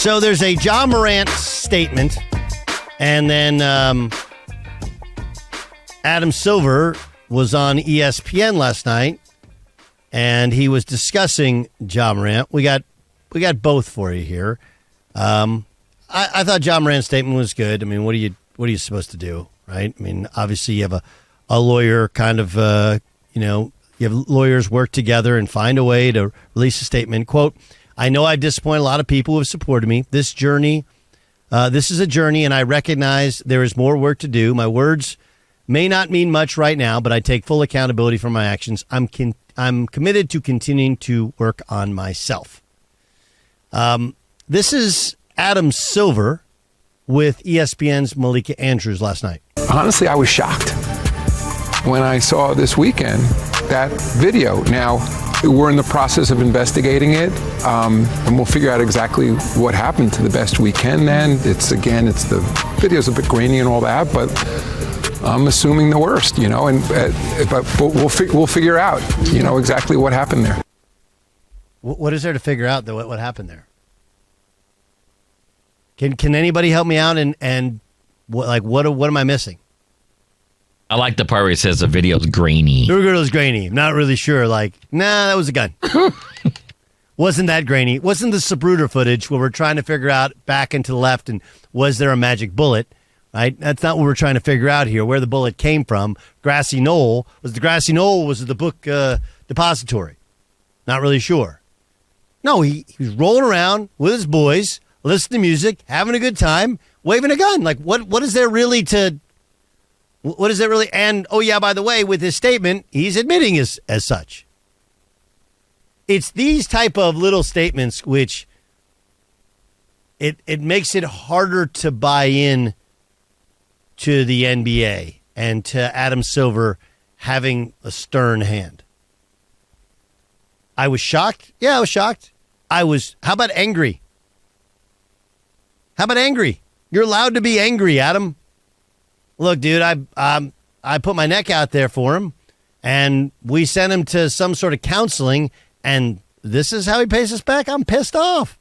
So there's a Ja Morant statement, and then Adam Silver was on ESPN last night, and he was discussing Ja Morant. We got both for you here. I thought Ja Morant's statement was good. I mean, what are you supposed to do, right? I mean, obviously you have a lawyer kind of, you have lawyers work together and find a way to release a statement. Quote, I know I've disappointed a lot of people who have supported me. This is a journey, and I recognize there is more work to do. My words may not mean much right now, but I take full accountability for my actions. I'm committed to continuing to work on myself. This is Adam Silver with ESPN's Malika Andrews last night. Honestly, I was shocked when I saw this weekend that video. Now, we're in the process of investigating it, and we'll figure out exactly what happened to the best we can then. It's the video's a bit grainy and all that, but I'm assuming the worst, but we'll figure out, exactly what happened there. What is there to figure out, though, what happened there? Can anybody help me out, and what am I missing? I like the part where it says the video's grainy. The video's grainy. Not really sure. That was a gun. Wasn't that grainy? Wasn't the Zapruder footage where we're trying to figure out back and to the left and was there a magic bullet? Right? That's not what we're trying to figure out here. Where the bullet came from. Grassy Knoll. Was it the book depository? Not really sure. No, he was rolling around with his boys, listening to music, having a good time, waving a gun. What is there really to... What is it really? And, oh, yeah, by the way, with his statement, he's admitting as such. It's these type of little statements which it makes it harder to buy in to the NBA and to Adam Silver having a stern hand. I was shocked. Yeah, I was shocked. How about angry? How about angry? You're allowed to be angry, Adam. Look, dude, I put my neck out there for him, and we sent him to some sort of counseling, and this is how he pays us back? I'm pissed off.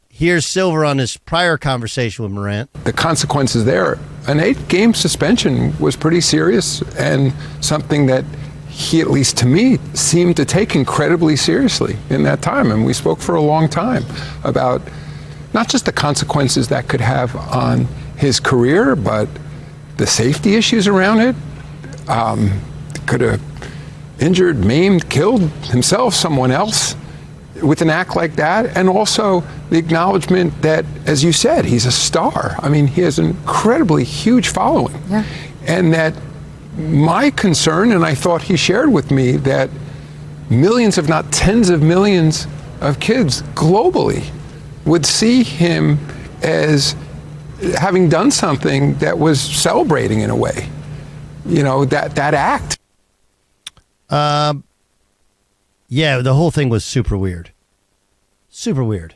Here's Silver on his prior conversation with Morant. The consequences there, an 8-game suspension was pretty serious and something that he, at least to me, seemed to take incredibly seriously in that time. And we spoke for a long time about not just the consequences that could have on his career, but the safety issues around it. Could have injured, maimed, killed himself, someone else with an act like that. And also the acknowledgement that, as you said, he's a star. I mean, he has an incredibly huge following. Yeah. And that my concern, and I thought he shared with me, that millions, if not tens of millions of kids globally would see him as having done something that was celebrating in a way, that act. Yeah, the whole thing was super weird. Super weird.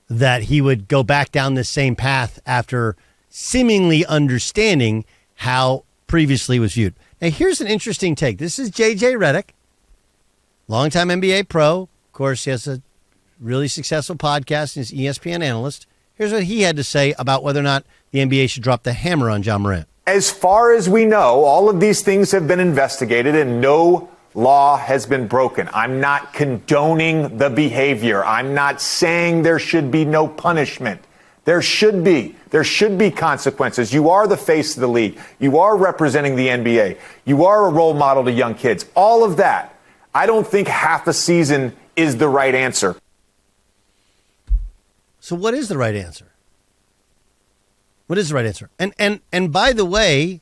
That he would go back down this same path after seemingly understanding how previously was viewed. Now, here's an interesting take. This is J.J. Redick, longtime NBA pro. Of course, he has a really successful podcast and is ESPN analyst. Here's what he had to say about whether or not the NBA should drop the hammer on Ja Morant. As far as we know, all of these things have been investigated and no law has been broken. I'm not condoning the behavior. I'm not saying there should be no punishment. There should be consequences. You are the face of the league. You are representing the NBA. You are a role model to young kids. All of that. I don't think half a season is the right answer. So what is the right answer? What is the right answer? And by the way,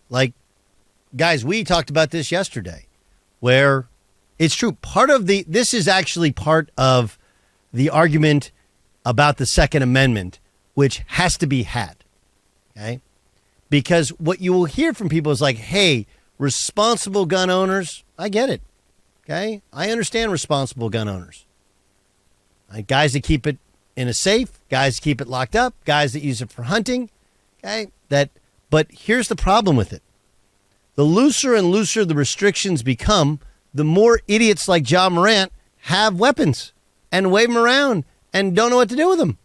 guys, we talked about this yesterday, where it's true. This is actually part of the argument about the Second Amendment, which has to be had. Okay? Because what you will hear from people is hey, responsible gun owners, I get it. Okay? I understand responsible gun owners. Guys that keep it in a safe, guys that keep it locked up, guys that use it for hunting. Okay? But here's the problem with it. The looser and looser the restrictions become, the more idiots like Ja Morant have weapons. and wave them around and don't know what to do with them.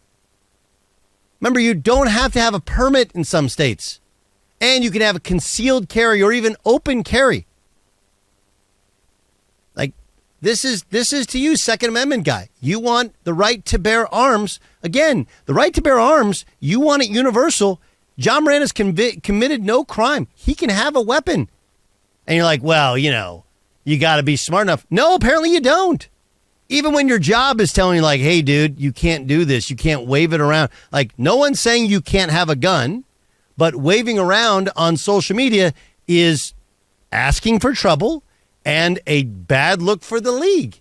Remember, you don't have to have a permit in some states. And you can have a concealed carry or even open carry. Like, this is to you, Second Amendment guy. You want the right to bear arms. Again, the right to bear arms, you want it universal. John Morant has committed no crime. He can have a weapon. And you're like, well, you got to be smart enough. No, apparently you don't. Even when your job is telling you, like, hey, dude, you can't do this. You can't wave it around. Like, no one's saying you can't have a gun, but waving around on social media is asking for trouble and a bad look for the league.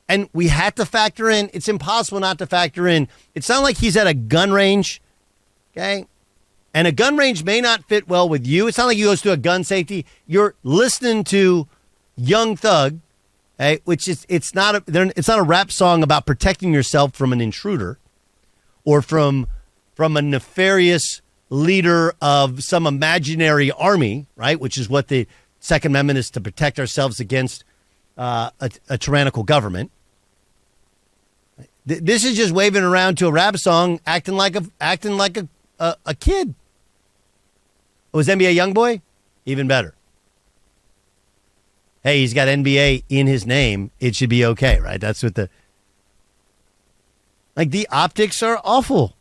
And we had to factor in. It's impossible not to factor in. It's not like he's at a gun range, okay? And a gun range may not fit well with you. It's not like he goes to a gun safety. You're listening to Young Thug, okay, which is it's not a rap song about protecting yourself from an intruder or from a nefarious leader of some imaginary army, right? Which is what the Second Amendment is, to protect ourselves against a tyrannical government. This is just waving around to a rap song, acting like a kid. Was NBA Youngboy? Even better. Hey, he's got NBA in his name. It should be okay, right? That's what the optics are awful.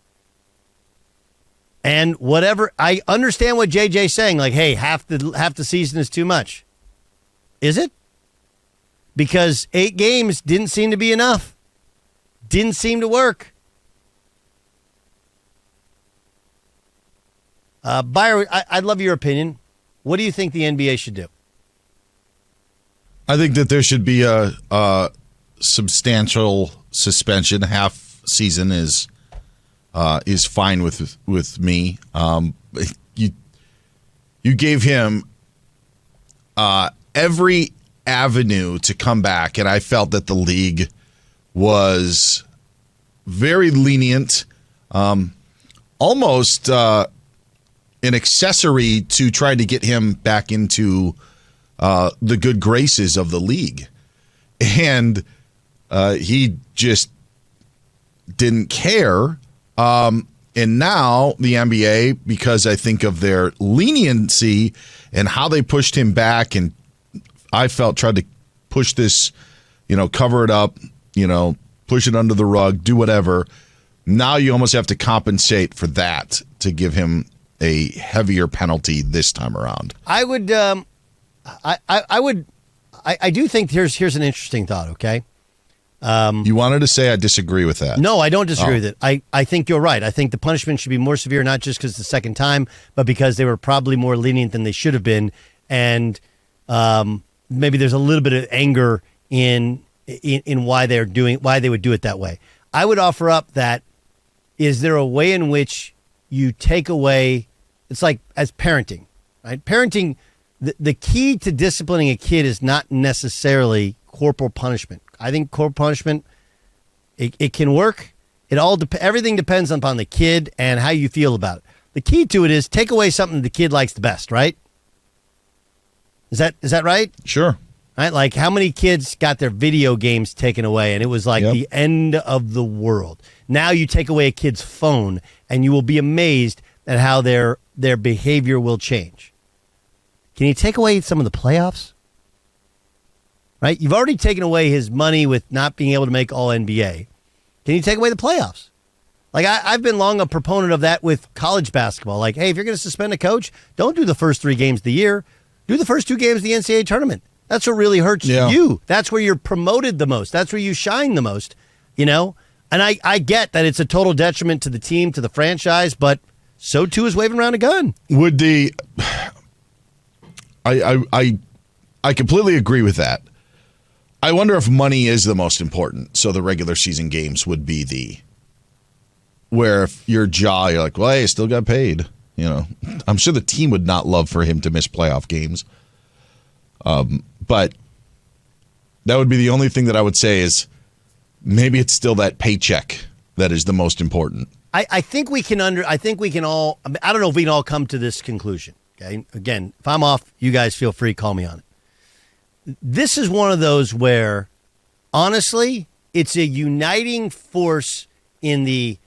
And whatever, I understand what JJ's saying. Like, hey, half the season is too much. Is it? Because 8 games didn't seem to be enough. Didn't seem to work. Buyer, I'd love your opinion. What do you think the NBA should do? I think that there should be a substantial suspension. Half season is fine with me. You gave him every avenue to come back, and I felt that the league was very lenient, almost an accessory to try to get him back into the good graces of the league. And he just didn't care. And now the NBA, because I think of their leniency and how they pushed him back, and I felt tried to push this, cover it up, push it under the rug, do whatever. Now you almost have to compensate for that to give him a heavier penalty this time around. I would, I do think here's an interesting thought. Okay. You wanted to say I disagree with that. No, I don't disagree with it. I think you're right. I think the punishment should be more severe, not just because it's the second time, but because they were probably more lenient than they should have been. And maybe there's a little bit of anger in why they would do it that way. I would offer up that, is there a way in which you take away, it's like as parenting, right? Parenting, the key to disciplining a kid is not necessarily corporal punishment. I think corporal punishment, it can work. Everything depends upon the kid and how you feel about it. The key to it is take away something the kid likes the best, right? Is that right? Sure. Right? Like, how many kids got their video games taken away and it was like the end of the world? Now you take away a kid's phone and you will be amazed at how their behavior will change. Can you take away some of the playoffs? Right? You've already taken away his money with not being able to make all NBA. Can you take away the playoffs? Like, I've been long a proponent of that with college basketball. Like, hey, if you're going to suspend a coach, don't do the first 3 games of the year. Do the first 2 games of the NCAA tournament. That's what really hurts you. That's where you're promoted the most. That's where you shine the most, And I get that it's a total detriment to the team, to the franchise, but so too is waving around a gun. Would I completely agree with that. I wonder if money is the most important. So the regular season games would be where if you're like, well, hey, I still got paid. I'm sure the team would not love for him to miss playoff games. But that would be the only thing that I would say is maybe it's still that paycheck that is the most important. I think we can all, I don't know if we can all come to this conclusion. Okay. Again, if I'm off, you guys feel free, call me on it. This is one of those where, honestly, it's a uniting force in the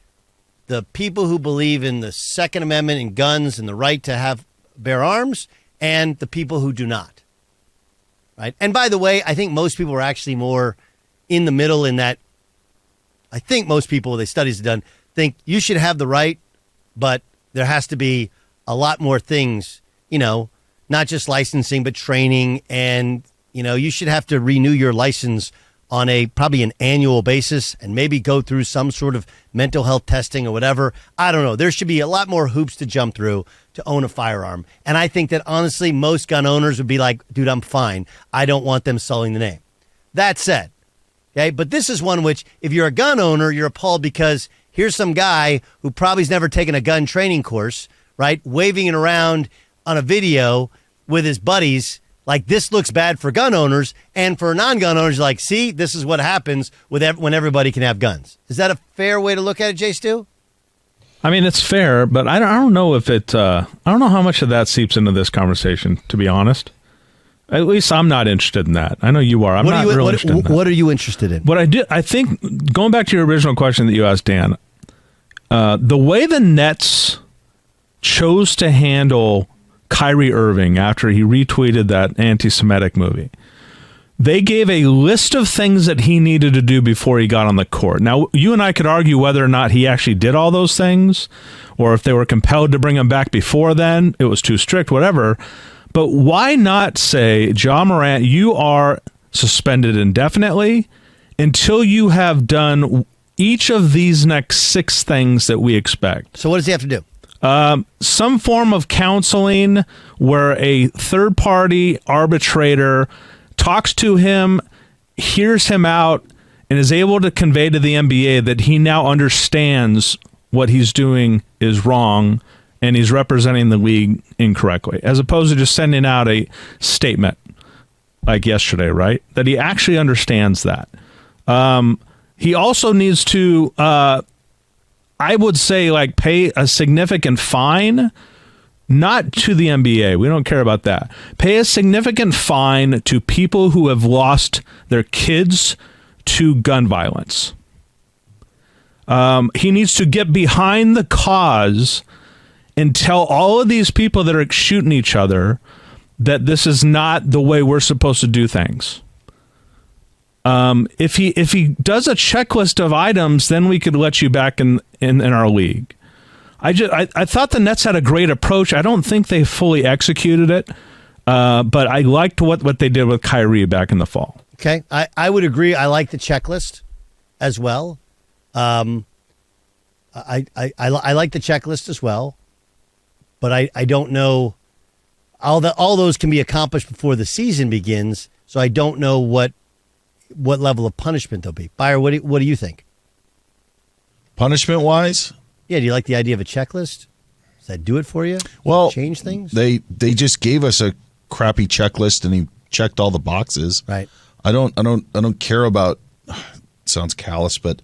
people who believe in the Second Amendment and guns and the right to bear arms, and the people who do not. Right? And by the way, I think most people are actually more in the middle in that. I think most people, the studies have done, think you should have the right, but there has to be a lot more things, not just licensing, but training. And, you should have to renew your license on probably an annual basis and maybe go through some sort of mental health testing or whatever. I don't know. There should be a lot more hoops to jump through to own a firearm. And I think that honestly, most gun owners would be like, dude, I'm fine. I don't want them selling the name. That said, okay, but this is one which if you're a gun owner, you're appalled because here's some guy who probably has never taken a gun training course, right? Waving it around on a video with his buddies. Like, this looks bad for gun owners, and for non-gun owners, like, see, this is what happens when everybody can have guns. Is that a fair way to look at it, Jay Stu? I mean, it's fair, but I don't know if it. I don't know how much of that seeps into this conversation, to be honest. At least I'm not interested in that. I know you are. I'm not really interested in that. What are you interested in? I think, going back to your original question that you asked, Dan, the way the Nets chose to handle Kyrie Irving after he retweeted that anti-Semitic movie, they gave a list of things that he needed to do before he got on the court. Now, you and I could argue whether or not he actually did all those things, or if they were compelled to bring him back before then, it was too strict, whatever. But why not say, Ja Morant, you are suspended indefinitely until you have done each of these next 6 things that we expect? So what does he have to do? Some form of counseling where a third-party arbitrator talks to him, hears him out, and is able to convey to the NBA that he now understands what he's doing is wrong and he's representing the league incorrectly, as opposed to just sending out a statement like yesterday, right? That he actually understands that. He also needs to, I would say, like, pay a significant fine, not to the NBA. We don't care about that. Pay a significant fine to people who have lost their kids to gun violence. He needs to get behind the cause and tell all of these people that are shooting each other that this is not the way we're supposed to do things. If he does a checklist of items, then we could let you back in our league. I thought the Nets had a great approach. I don't think they fully executed it, but I liked what they did with Kyrie back in the fall. Okay, I would agree. I like the checklist as well. I like the checklist as well, but I don't know. All those can be accomplished before the season begins, so I don't know what level of punishment there'll be. Buyer, what do you think? Punishment-wise? Yeah, do you like the idea of a checklist? Does that do it for you? Well, change things? They just gave us a crappy checklist and he checked all the boxes. Right. I don't care about, sounds callous, but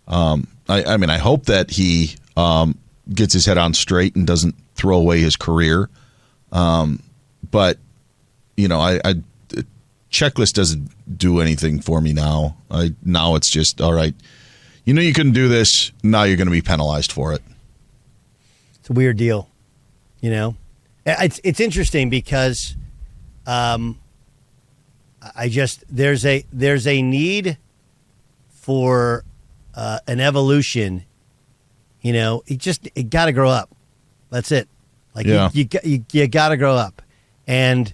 I mean I hope that he gets his head on straight and doesn't throw away his career. But I checklist doesn't do anything for me now. Now it's just, all right, you couldn't do this, now you're going to be penalized for it. It's a weird deal. It's interesting because there's a need for an evolution. It got to grow up. That's it. Like, yeah. you got to grow up. And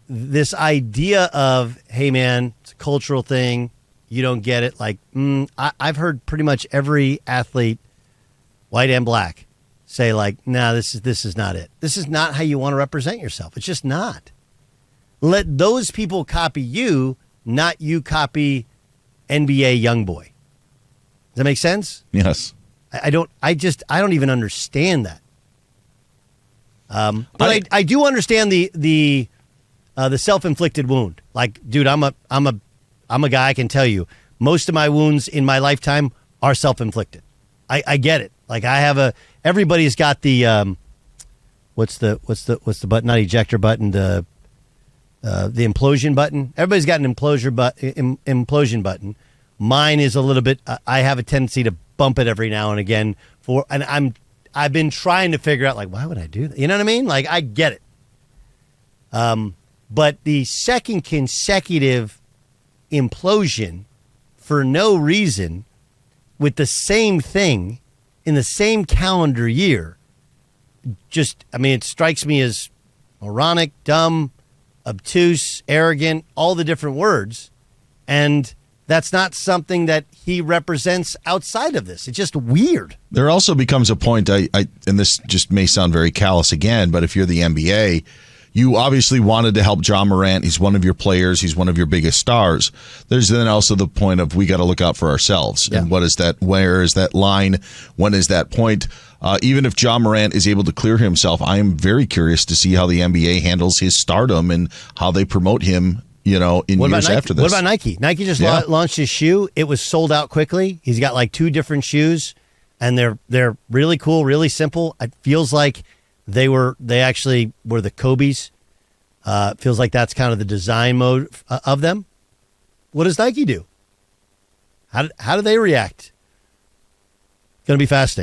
this idea of, hey, man, it's a cultural thing. You don't get it. Like, I've heard pretty much every athlete, white and black, say, like, nah, this is not it. This is not how you want to represent yourself. It's just not. Let those people copy you, not you copy NBA YoungBoy. Does that make sense? Yes. I don't even understand that. But I do understand the self-inflicted wound. Like, dude, I'm a guy. I can tell you, most of my wounds in my lifetime are self-inflicted. I get it. Like, everybody's got the what's the button? Not ejector button. The implosion button. Everybody's got an implosion button Mine is a little bit. I have a tendency to bump it every now and again I've been trying to figure out, like, why would I do that? You know what I mean? Like, I get it. But the second consecutive implosion for no reason with the same thing in the same calendar year, it strikes me as moronic, dumb, obtuse, arrogant, all the different words. And that's not something that he represents outside of this. It's just weird. There also becomes a point, and this just may sound very callous again, but if you're the NBA, you obviously wanted to help Ja Morant. He's one of your players. He's one of your biggest stars. There's then also the point of we got to look out for ourselves. Yeah. And what is that? Where is that line? When is that point? Even if Ja Morant is able to clear himself, I am very curious to see how the NBA handles his stardom and how they promote him, in years after this. What about Nike? Nike just launched his shoe. It was sold out quickly. He's got like 2 different shoes, and they're really cool, really simple. It feels like they actually were the Kobe's. Feels like that's kind of the design mode of them. What does Nike do? How do they react? Going to be fascinating.